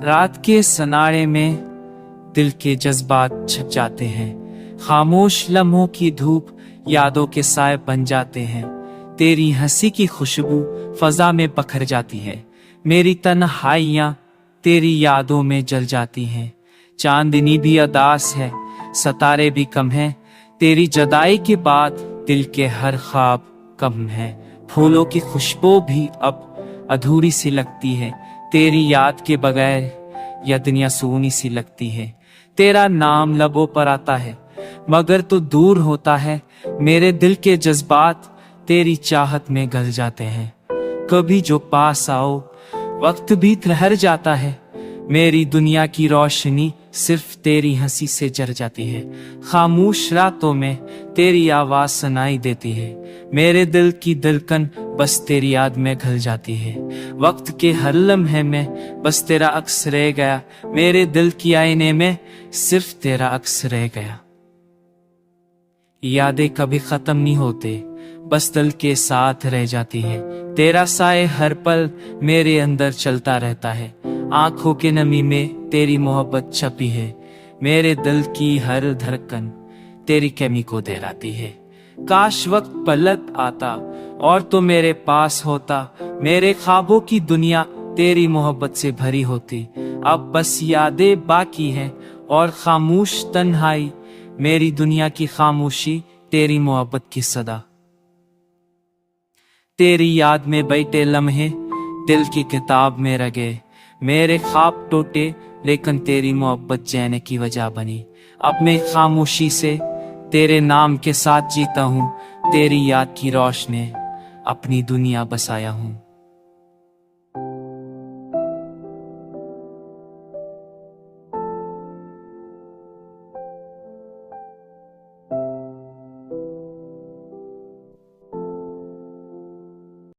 रात के सनाड़े में दिल के जज्बात छप जाते हैं। खामोश लम्हों की धूप यादों के साए बन जाते हैं। तेरी हंसी की खुशबू फजा में पखर जाती है। मेरी तन्हाइयां तेरी यादों में जल जाती हैं। चांदनी भी उदास है, सितारे भी कम हैं। तेरी जुदाई के बाद दिल के हर ख्वाब कम है। फूलों की खुशबू भी अब अधूरी सी लगती है। तेरी याद के बगैर यह दुनिया सूनी सी लगती है। तेरा नाम लबों पर आता है मगर तू दूर होता है। मेरे दिल के जज्बात तेरी चाहत में गल जाते हैं। कभी जो पास आओ वक्त भी ठहर जाता है। मेरी दुनिया की रोशनी सिर्फ तेरी हंसी से जर जाती है। खामोश रातों में तेरी आवाज सुनाई देती है। मेरे दिल की धड़कन बस तेरी याद में घल जाती है। वक्त के हर लम्हे में बस तेरा अक्स रह गया। मेरे दिल की आईने में सिर्फ तेरा अक्स रह गया। यादें कभी खत्म नहीं होते, बस दिल के साथ रह जाती है। तेरा साए हर पल मेरे अंदर चलता रहता है। आंखों के नमी में तेरी मोहब्बत छपी है। मेरे दिल की हर धड़कन तेरी कमी को दोहराती है। काश वक्त पलट आता और तो मेरे पास होता। मेरे ख्वाबों की दुनिया तेरी मोहब्बत से भरी होती। अब बस यादें बाकी हैं और खामोश तन्हाई। मेरी दुनिया की खामोशी तेरी मोहब्बत की सदा। तेरी याद में बैठे लम्हे दिल की किताब में रगे। मेरे ख्वाब टूटे लेकिन तेरी मोहब्बत जीने की वजह बनी। अब मैं खामोशी से तेरे नाम के साथ जीता हूँ। तेरी याद की रोशनी अपनी दुनिया बसाया हूँ।